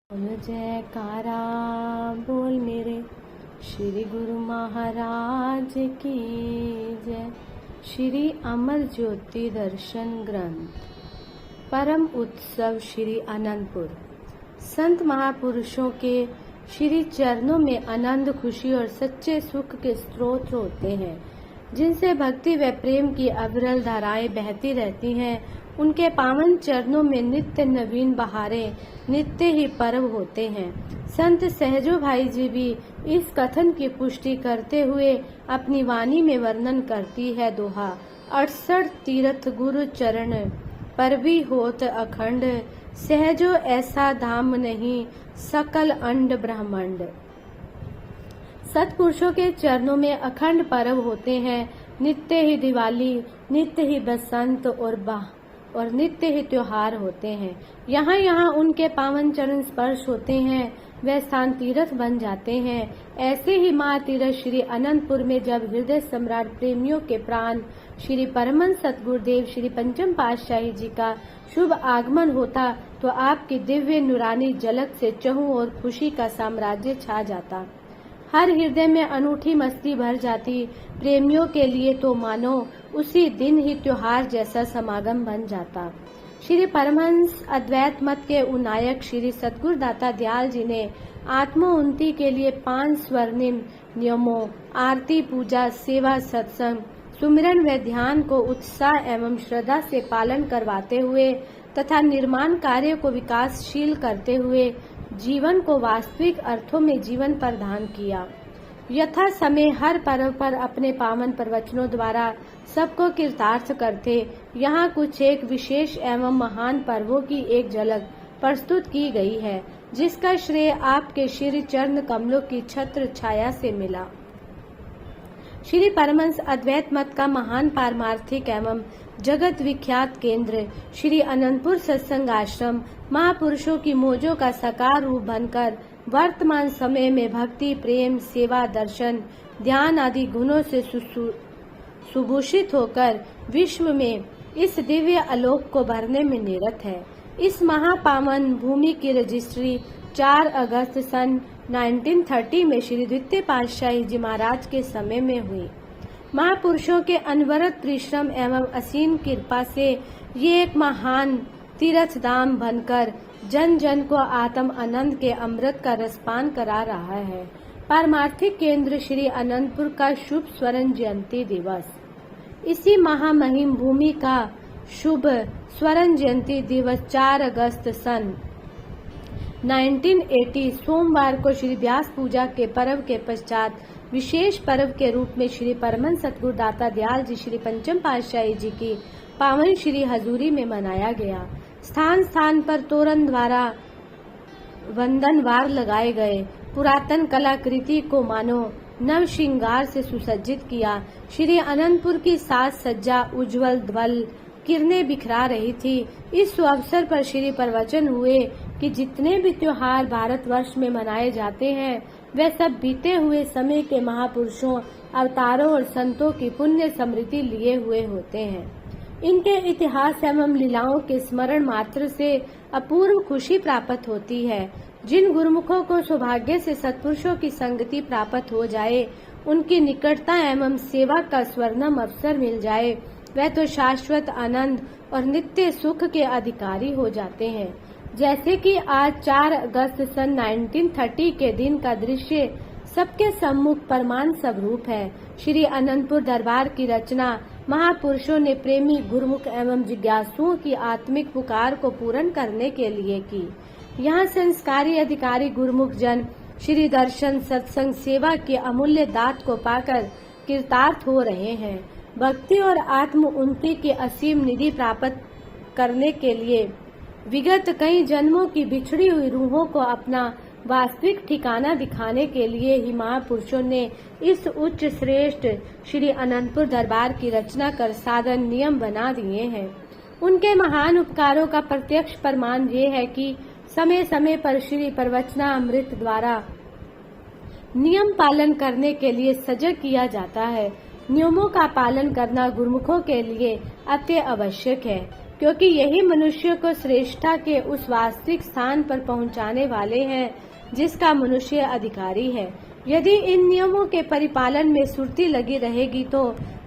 बोल जयकारा बोल मेरे श्री गुरु महाराज की जय। श्री अमर ज्योति दर्शन ग्रंथ परम उत्सव श्री अनंतपुर। संत महापुरुषों के श्री चरणों में आनंद, खुशी और सच्चे सुख के स्रोत होते हैं, जिनसे भक्ति व प्रेम की अविरल धाराएं बहती रहती हैं। उनके पावन चरणों में नित्य नवीन बहारें, नित्य ही पर्व होते हैं। संत सहजो भाई जी भी इस कथन की पुष्टि करते हुए अपनी वाणी में वर्णन करती है दोहा। 68 तीर्थ गुरु चरण पर भी होत अखंड, सहजो ऐसा धाम नहीं सकल अंड ब्रह्मांड। सत्पुरुषों के चरणों में अखंड पर्व होते हैं। नित्य ही दिवाली, नित्य ही बसंत और नित्य ही त्योहार होते हैं। यहाँ यहाँ उनके पावन चरण स्पर्श होते हैं, वे स्थान तीर्थ बन जाते हैं। ऐसे ही माँ तीर्थ श्री अनंतपुर में जब हृदय सम्राट प्रेमियों के प्राण श्री परमहंस सतगुरुदेव श्री पंचम पातशाही जी का शुभ आगमन होता, तो आपकी दिव्य नुरानी झलक से चहुं ओर खुशी का साम्राज्य छा जाता। हर हृदय में अनूठी मस्ती भर जाती। प्रेमियों के लिए तो मानो उसी दिन ही त्योहार जैसा समागम बन जाता। श्री परमहंस अद्वैत मत के उन्नायक श्री सतगुरुदाता दयाल जी ने आत्मोन्नति के लिए 5 स्वर्णिम नियमों आरती, पूजा, सेवा, सत्संग, सुमिरन व ध्यान को उत्साह एवं श्रद्धा से पालन करवाते हुए तथा निर्माण कार्य को विकासशील करते हुए जीवन को वास्तविक अर्थों में जीवन प्रदान किया। यथा समय हर पर्व पर अपने पावन प्रवचनों द्वारा सबको कृतार्थ करते। यहाँ कुछ एक विशेष एवं महान पर्वों की एक झलक प्रस्तुत की गई है, जिसका श्रेय आपके श्री चरण कमलों की छत्र छाया से मिला। श्री परमहंस अद्वैत मत का महान पारमार्थिक एवं जगत विख्यात केंद्र श्री अनंतपुर सत्संग आश्रम महापुरुषों की मौजों का साकार रूप बनकर वर्तमान समय में भक्ति, प्रेम, सेवा, दर्शन, ध्यान आदि गुणों से सुभूषित होकर विश्व में इस दिव्य आलोक को भरने में निरत है। इस महापावन भूमि की रजिस्ट्री 4 अगस्त सन 1930 में श्री द्वितीय पातशाही जी महाराज के समय में हुई। महापुरुषों के अनवरत परिश्रम एवं असीम कृपा से ये एक महान तीर्थ धाम बनकर जन जन को आत्म आनंद के अमृत का रसपान करा रहा है। पारमार्थिक केंद्र श्री अनंतपुर का शुभ स्वर्ण जयंती दिवस। इसी महामहिम भूमि का शुभ स्वर्ण जयंती दिवस 4 अगस्त सन 1980 सोमवार को श्री व्यास पूजा के पर्व के पश्चात विशेष पर्व के रूप में श्री परमहंस सतगुरुदाता दयाल जी श्री पंचम पातशाही जी की पावन श्री हजूरी में मनाया गया। स्थान स्थान पर तोरण द्वारा वंदनवार लगाए गए। पुरातन कलाकृति को मानो नव श्रृंगार से सुसज्जित किया। श्री अनंतपुर की साज सज्जा उज्जवल ध्वल किरणें बिखरा रही थी। इस अवसर पर श्री प्रवचन हुए कि जितने भी त्योहार भारतवर्ष में मनाए जाते हैं, वे सब बीते हुए समय के महापुरुषों, अवतारों और संतों की पुण्य स्मृति लिए हुए होते हैं। इनके इतिहास एवं लीलाओं के स्मरण मात्र से अपूर्व खुशी प्राप्त होती है। जिन गुरुमुखों को सौभाग्य से सत्पुरुषों की संगति प्राप्त हो जाए, उनकी निकटता एवं सेवा का स्वर्णिम अवसर मिल जाए, वह तो शाश्वत आनंद और नित्य सुख के अधिकारी हो जाते हैं। जैसे कि आज 4 अगस्त सन 1930 के दिन का दृश्य सबके सम्मुख प्रमाण स्वरूप है। श्री अनंतपुर दरबार की रचना महापुरुषों ने प्रेमी गुरुमुख एवं जिज्ञासुओं की आत्मिक पुकार को पूर्ण करने के लिए की। यहाँ संस्कारी अधिकारी गुरुमुख जन श्री दर्शन, सत्संग, सेवा की अमूल्य दात को पाकर कृतार्थ हो रहे हैं। भक्ति और आत्म उन्नति की असीम निधि प्राप्त करने के लिए विगत कई जन्मों की बिछड़ी हुई रूहों को अपना वास्तविक ठिकाना दिखाने के लिए ही महापुरुषों ने इस उच्च श्रेष्ठ श्री अनंतपुर दरबार की रचना कर साधन नियम बना दिए हैं। उनके महान उपकारों का प्रत्यक्ष प्रमाण ये है कि समय समय पर श्री प्रवचना अमृत द्वारा नियम पालन करने के लिए सजग किया जाता है। नियमों का पालन करना गुरुमुखों के लिए अति आवश्यक है। क्योंकि यही मनुष्य को श्रेष्ठता के उस वास्तविक स्थान पर पहुंचाने वाले हैं जिसका मनुष्य अधिकारी है। यदि इन नियमों के परिपालन में सुर्ती लगी रहेगी तो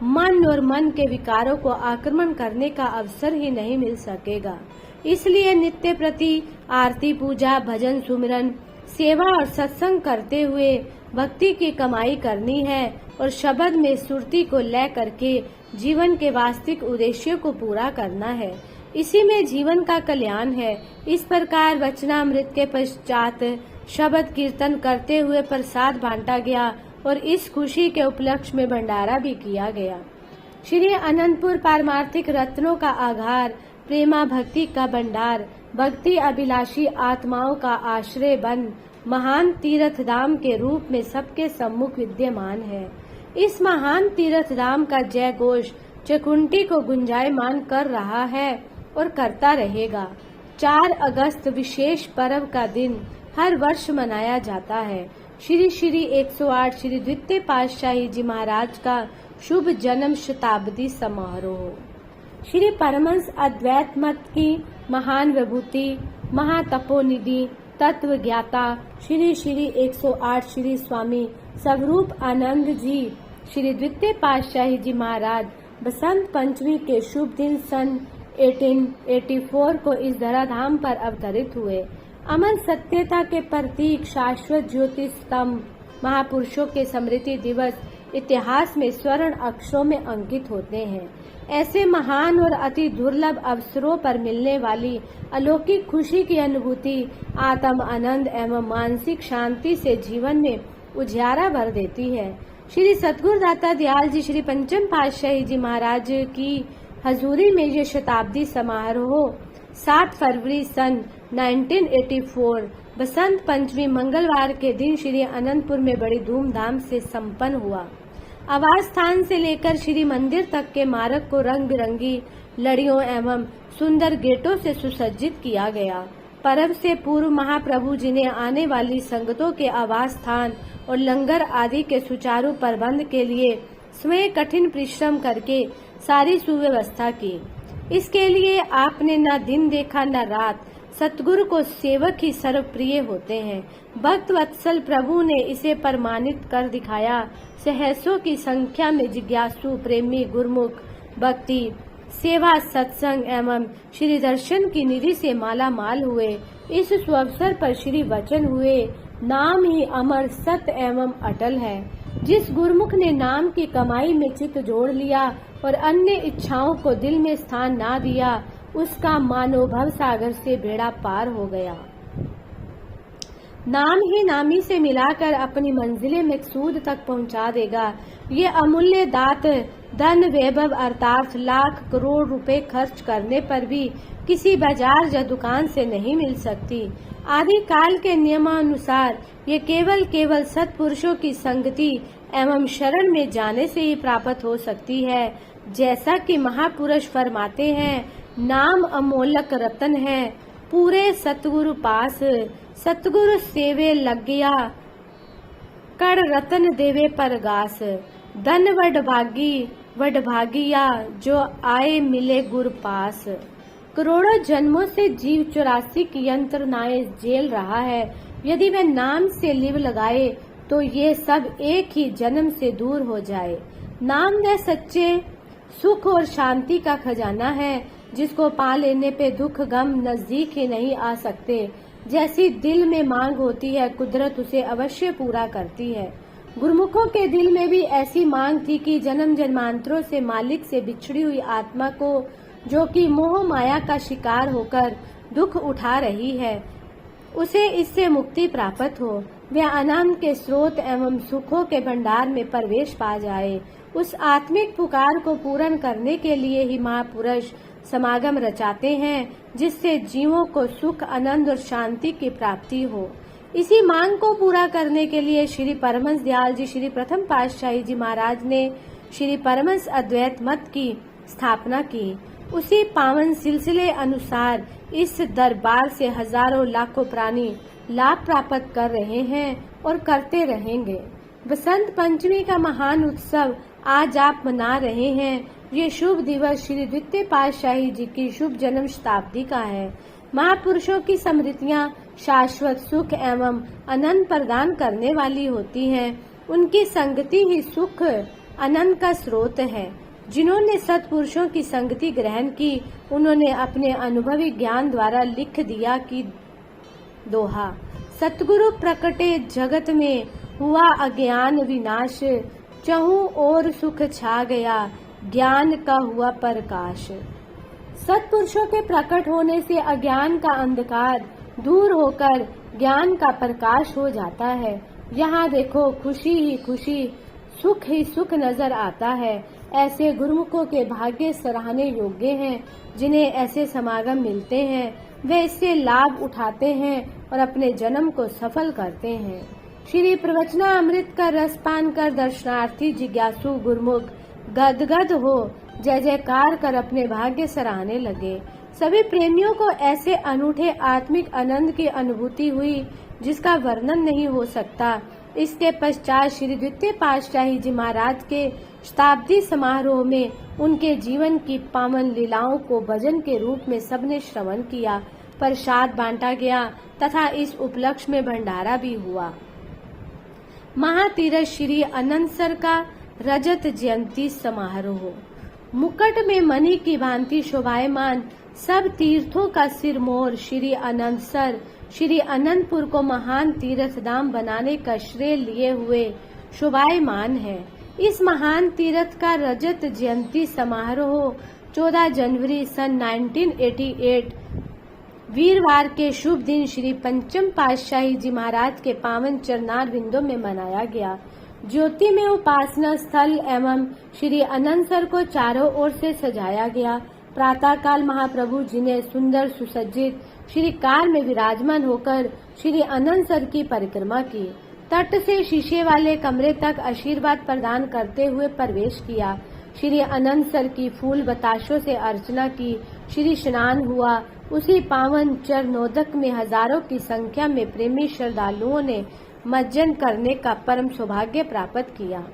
मन और मन के विकारों को आक्रमण करने का अवसर ही नहीं मिल सकेगा। इसलिए नित्य प्रति आरती, पूजा, भजन, सुमिरन, सेवा और सत्संग करते हुए भक्ति की कमाई करनी है और शब्द में सुरती को लय करके जीवन के वास्तविक उद्देश्य को पूरा करना है। इसी में जीवन का कल्याण है। इस प्रकार वचनामृत के पश्चात शब्द कीर्तन करते हुए प्रसाद बांटा गया और इस खुशी के उपलक्ष्य में भंडारा भी किया गया। श्री अनंतपुर पारमार्थिक रत्नों का आधार, प्रेमा भक्ति का भंडार, भक्ति अभिलाषी आत्माओं का आश्रय बन महान तीर्थ धाम के रूप में सबके सम्मुख विद्यमान है। इस महान तीर्थ धाम का जय घोष चकुंठी को गुंजायमान कर रहा है और करता रहेगा। 4 अगस्त विशेष पर्व का दिन हर वर्ष मनाया जाता है। श्री 108 श्री द्वितीय पातशाही जी महाराज का शुभ जन्म शताब्दी समारोह। श्री परमहंस अद्वैत मत की महान विभूति, महातपोनिधि, तत्व ज्ञाता श्री 108 श्री स्वामी स्वरूप आनंद जी श्री द्वितीय पातशाही जी महाराज बसंत पंचमी के शुभ दिन सन 1884 को इस धराधाम पर अवतरित हुए। अमर सत्यता के प्रतीक शाश्वत ज्योति स्तंभ महापुरुषों के स्मृति दिवस इतिहास में स्वर्ण अक्षरों में अंकित होते हैं। ऐसे महान और अति दुर्लभ अवसरों पर मिलने वाली अलौकिक खुशी की अनुभूति आत्म आनंद एवं मानसिक शांति से जीवन में उजियारा भर देती है। श्री सतगुरु दाता दयाल जी श्री पंचम पातशाही जी महाराज की हजूरी में ये शताब्दी समारोह 7 फरवरी सन 1984 बसंत पंचमी मंगलवार के दिन श्री अनंतपुर में बड़ी धूमधाम से संपन्न हुआ। आवास स्थान से लेकर श्री मंदिर तक के मार्ग को रंग बिरंगी लड़ियों एवं सुंदर गेटों से सुसज्जित किया गया। पर्व से पूर्व महाप्रभु जी ने आने वाली संगतों के आवास स्थान और लंगर आदि के सुचारू प्रबंध के लिए स्वयं कठिन परिश्रम करके सारी सुव्यवस्था की। इसके लिए आपने न दिन देखा न रात। सतगुरु को सेवक ही सर्वप्रिय होते हैं। भक्त वत्सल प्रभु ने इसे प्रमाणित कर दिखाया। सहस्रों की संख्या में जिज्ञासु प्रेमी गुरुमुख भक्ति सेवा सत्संग एवं श्री दर्शन की निधि से माला माल हुए। इस सुअवसर पर श्री वचन हुए, नाम ही अमर सत्य एवं अटल है। जिस गुरुमुख ने नाम की कमाई में चित्त जोड़ लिया और अन्य इच्छाओं को दिल में स्थान ना दिया, उसका मानो भव सागर से बेड़ा पार हो गया। नाम ही नामी से मिलाकर अपनी मंजिले मकसूद तक पहुंचा देगा। ये अमूल्य दात धन वैभव अर्थात लाख करोड़ रुपए खर्च करने पर भी किसी बाजार या दुकान से नहीं मिल सकती। आदि काल के नियमानुसार ये केवल सत्पुरुषों की संगति एवं शरण में जाने से ही प्राप्त हो सकती है। जैसा कि महापुरुष फरमाते हैं, नाम अमोलक रतन है, पूरे सतगुरु पास। सतगुरु सेवे लग गया, कर रतन देवे परगास। धन वडभागिया जो आए मिले गुर पास। करोड़ों जन्मों से जीव 84 की यंत्रणाएं झेल रहा है। यदि वह नाम से लिव लगाए तो ये सब एक ही जन्म से दूर हो जाए। नाम वह सच्चे सुख और शांति का खजाना है जिसको पा लेने पे दुख गम नजदीक ही नहीं आ सकते। जैसी दिल में मांग होती है, कुदरत उसे अवश्य पूरा करती है। गुरुमुखों के दिल में भी ऐसी मांग थी कि जन्म जन्मांतरों से मालिक से बिछड़ी हुई आत्मा को, जो कि मोह माया का शिकार होकर दुख उठा रही है, उसे इससे मुक्ति प्राप्त हो, वह आनंद के स्रोत एवं सुखों के भंडार में प्रवेश पा जाए। उस आत्मिक पुकार को पूर्ण करने के लिए ही महापुरुष समागम रचाते हैं, जिससे जीवों को सुख आनंद और शांति की प्राप्ति हो। इसी मांग को पूरा करने के लिए श्री परमहंस दयाल जी श्री प्रथम पातशाही जी महाराज ने श्री परमहंस अद्वैत मत की स्थापना की। उसी पावन सिलसिले अनुसार इस दरबार से हजारों लाखों प्राणी लाभ प्राप्त कर रहे हैं और करते रहेंगे। बसंत पंचमी का महान उत्सव आज आप मना रहे हैं। ये शुभ दिवस श्री द्वितीय पातशाही जी की शुभ जन्म शताब्दी का है। महापुरुषों की स्मृतियाँ शाश्वत सुख एवं अनंत प्रदान करने वाली होती हैं। उनकी संगति ही सुख अनंत का स्रोत है। जिन्होंने सत्पुरुषों की संगति ग्रहण की, उन्होंने अपने अनुभवी ज्ञान द्वारा लिख दिया कि दोहा, सतगुरु प्रकटे जगत में हुआ अज्ञान विनाश, चहु और सुख छा गया ज्ञान का हुआ प्रकाश। सत्पुरुषों के प्रकट होने से अज्ञान का अंधकार दूर होकर ज्ञान का प्रकाश हो जाता है। यहाँ देखो खुशी ही खुशी, सुख ही सुख नजर आता है। ऐसे गुरुमुखों के भाग्य सराहने योग्य हैं। जिन्हें ऐसे समागम मिलते हैं, वे इससे लाभ उठाते हैं और अपने जन्म को सफल करते हैं। श्री प्रवचना अमृत का रसपान कर दर्शनार्थी जिज्ञासु गुरुमुख गदगद हो जय जयकार कर अपने भाग्य सराहने लगे। सभी प्रेमियों को ऐसे अनूठे आत्मिक आनंद की अनुभूति हुई जिसका वर्णन नहीं हो सकता। इसके पश्चात श्री द्वितीय पातशाही जी महाराज के शताब्दी समारोह में उनके जीवन की पावन लीलाओं को भजन के रूप में सबने श्रवण किया, प्रसाद बांटा गया तथा इस उपलक्ष्य में भंडारा भी हुआ। महातीरथ श्री अनंतसर का रजत जयंती समारोह। मुकुट में मणि की भांति शोभायमान सब तीर्थों का सिरमौर श्री अनंतसर श्री अनंतपुर को महान तीर्थ धाम बनाने का श्रेय लिए हुए शोभायमान है। इस महान तीर्थ का रजत जयंती समारोह 14 जनवरी सन 1988 वीरवार के शुभ दिन श्री पंचम पातशाही जी महाराज के पावन चरणार बिंदों में मनाया गया। ज्योति में उपासना स्थल एवं श्री अनंतसर को चारों ओर से सजाया गया। प्रातः काल महाप्रभु जी ने सुंदर सुसज्जित श्री कार में विराजमान होकर श्री अनंतसर की परिक्रमा की। तट से शीशे वाले कमरे तक आशीर्वाद प्रदान करते हुए प्रवेश किया। श्री अनंतसर की फूल बताशों से अर्चना की। श्री स्नान हुआ। उसी पावन चरणोदक में हजारों की संख्या में प्रेमी श्रद्धालुओं ने मज्जन करने का परम सौभाग्य प्राप्त किया।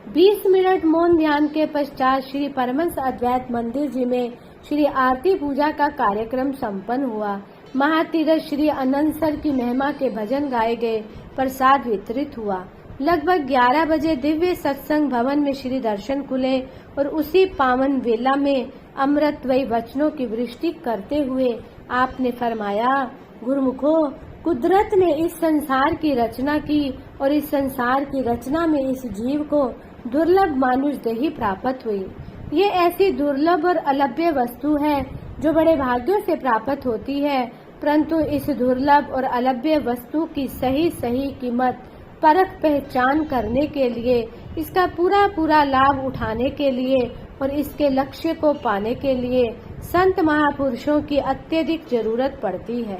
20 मिनट मौन ध्यान के पश्चात श्री परमहंस अद्वैत मंदिर जी में श्री आरती पूजा का कार्यक्रम संपन्न हुआ। महातीरथ श्री अनंतसर की महिमा के भजन गाए गए, प्रसाद वितरित हुआ। लगभग 11 बजे दिव्य सत्संग भवन में श्री दर्शन खुले और उसी पावन वेला में अमृतमयी वचनों की वृष्टि करते हुए आपने फरमाया, गुरुमुखो, कुदरत ने इस संसार की रचना की और इस संसार की रचना में इस जीव को दुर्लभ मानुष देही प्राप्त हुई। ये ऐसी दुर्लभ और अलभ्य वस्तु है जो बड़े भाग्यों से प्राप्त होती है, परंतु इस दुर्लभ और अलभ्य वस्तु की सही कीमत परख पहचान करने के लिए, इसका पूरा लाभ उठाने के लिए और इसके लक्ष्य को पाने के लिए संत महापुरुषों की अत्यधिक जरूरत पड़ती है।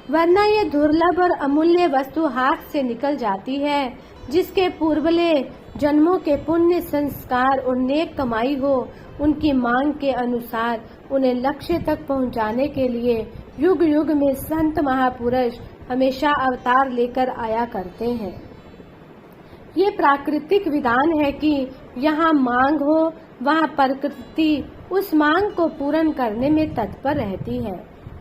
वरना ये दुर्लभ और अमूल्य वस्तु हाथ से निकल जाती है। जिसके पूर्वले जन्मों के पुण्य संस्कार और नेक कमाई हो, उनकी मांग के अनुसार उन्हें लक्ष्य तक पहुंचाने के लिए युग युग में संत महापुरुष हमेशा अवतार लेकर आया करते हैं। ये प्राकृतिक विधान है कि यहाँ मांग हो, वहाँ प्रकृति उस मांग को पूर्ण करने में तत्पर रहती है।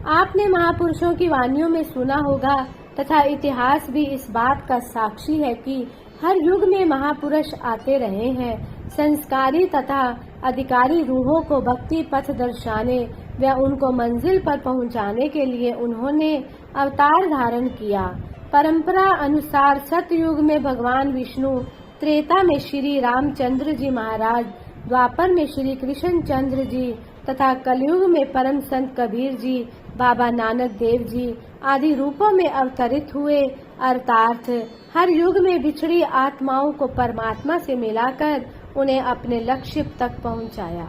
आपने महापुरुषों की वाणियों में सुना होगा तथा इतिहास भी इस बात का साक्षी है कि हर युग में महापुरुष आते रहे हैं। संस्कारी तथा अधिकारी रूहों को भक्ति पथ दर्शाने व उनको मंजिल पर पहुंचाने के लिए उन्होंने अवतार धारण किया। परंपरा अनुसार सतयुग में भगवान विष्णु, त्रेता में श्री रामचंद्र जी महाराज, द्वापर में श्री कृष्ण चंद्र जी तथा कलयुग में परम संत कबीर जी, बाबा नानक देव जी आदि रूपों में अवतरित हुए। अर्थात हर युग में बिछड़ी आत्माओं को परमात्मा से मिलाकर उन्हें अपने लक्ष्य तक पहुंचाया।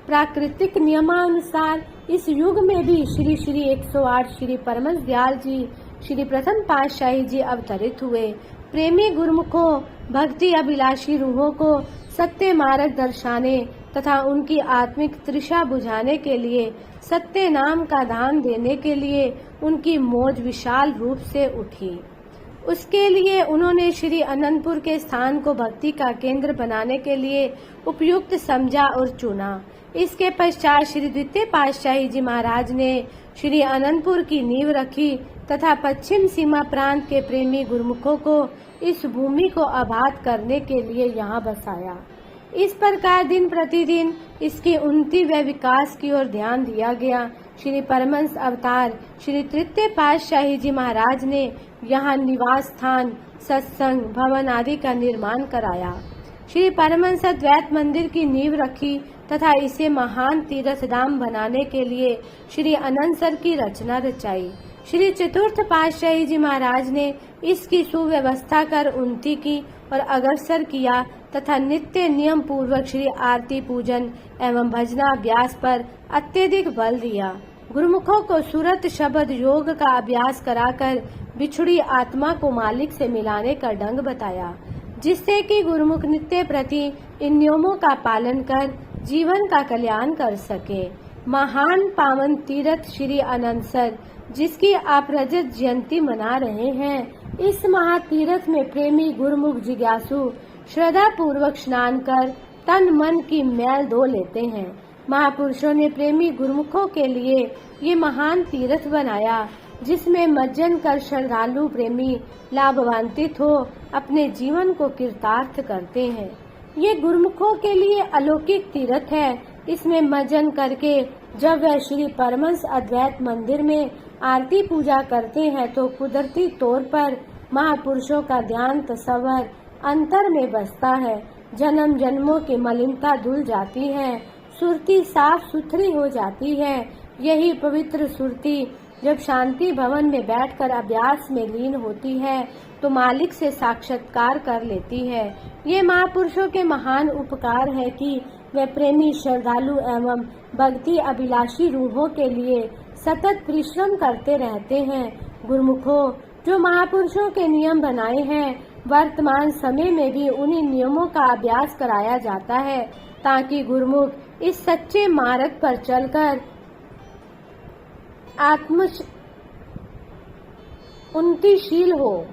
प्राकृतिक नियमानुसार इस युग में भी श्री 108 श्री परमहंस दयाल जी, श्री प्रथम पातशाही जी अवतरित हुए। प्रेमी गुरुमुखों, भक्ति अभिलाषी रूहों को सत्य मार्ग दर्शाने तथा उनकी आत्मिक तृषा बुझाने के लिए, सत्य नाम का दान देने के लिए उनकी मौज विशाल रूप से उठी। उसके लिए उन्होंने श्री अनंतपुर के स्थान को भक्ति का केंद्र बनाने के लिए उपयुक्त समझा और चुना। इसके पश्चात श्री द्वितीय पातशाही जी महाराज ने श्री अनंतपुर की नींव रखी तथा पश्चिम सीमा प्रांत के प्रेमी गुरुमुखों को इस भूमि को आबाद करने के लिए यहाँ बसाया। इस प्रकार दिन प्रतिदिन इसकी उन्नति व विकास की ओर ध्यान दिया गया। श्री परमहंस अवतार श्री तृतीय पातशाही जी महाराज ने यहाँ निवास स्थान, सत्संग भवन आदि का निर्माण कराया। श्री परमहंस अद्वैत मंदिर की नींव रखी तथा इसे महान तीर्थ धाम बनाने के लिए श्री अनंतसर की रचना रचाई। श्री चतुर्थ पातशाही जी महाराज ने इसकी सुव्यवस्था कर उन्नति की और अग्रसर किया तथा नित्य नियम पूर्वक श्री आरती पूजन एवं भजना अभ्यास पर अत्यधिक बल दिया। गुरुमुखों को सुरत शब्द योग का अभ्यास कराकर बिछुड़ी आत्मा को मालिक से मिलाने का ढंग बताया, जिससे कि गुरुमुख नित्य प्रति इन नियमों का पालन कर जीवन का कल्याण कर सके। महान पावन तीर्थ श्री अनंतसर, जिसकी आप रजत जयंती मना रहे हैं, इस महातीर्थ में प्रेमी गुरुमुख जिज्ञासु श्रद्धा पूर्वक स्नान कर तन मन की मैल धो लेते हैं। महापुरुषों ने प्रेमी गुरुमुखों के लिए ये महान तीर्थ बनाया, जिसमें मज्जन कर श्रद्धालु प्रेमी लाभान्वित हो अपने जीवन को कृतार्थ करते हैं। ये गुरुमुखों के लिए अलौकिक तीर्थ है। इसमें मज्जन करके जब वह श्री परमहंस अद्वैत मंदिर में आरती पूजा करते हैं तो कुदरती तौर पर महापुरुषों का ध्यान तस्वर अंतर में बसता है। जन्म जन्मों की मलिनता धुल जाती है, सुरती साफ सुथरी हो जाती है। यही पवित्र सुरती जब शांति भवन में बैठकर अभ्यास में लीन होती है तो मालिक से साक्षात्कार कर लेती है। ये महापुरुषों के महान उपकार है कि वे प्रेमी श्रद्धालु एवं भक्ति अभिलाषी रूहों के लिए सतत परिश्रम करते रहते हैं। गुरुमुखों, जो महापुरुषों के नियम बनाए हैं, वर्तमान समय में भी उन्हीं नियमों का अभ्यास कराया जाता है ताकि गुरुमुख इस सच्चे मार्ग पर चलकर उन्नतिशील हो,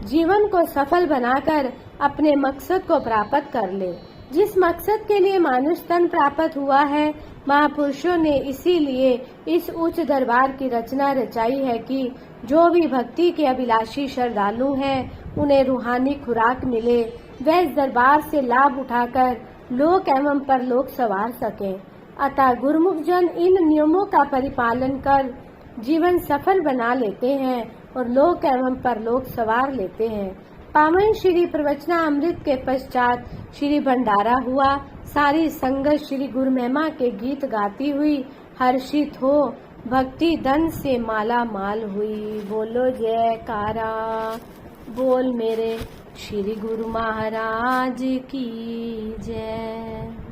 जीवन को सफल बनाकर अपने मकसद को प्राप्त कर ले। जिस मकसद के लिए मानुष तन प्राप्त हुआ है, महापुरुषों ने इसीलिए इस उच्च दरबार की रचना रचाई है कि जो भी भक्ति के अभिलाषी श्रद्धालु हैं, उन्हें रूहानी खुराक मिले, वे इस दरबार से लाभ उठाकर लोक एवं परलोक संवार सके। अतः गुरुमुख जन इन नियमों का परिपालन कर जीवन सफल बना लेते हैं और लोक एवं परलोक संवार लेते हैं। पावन श्री प्रवचना अमृत के पश्चात श्री भंडारा हुआ। सारी संगत श्री गुरु महिमा के गीत गाती हुई हर्षित हो भक्ति धन से माला माल हुई। बोलो जयकारा, बोल मेरे श्री गुरु महाराज की जय।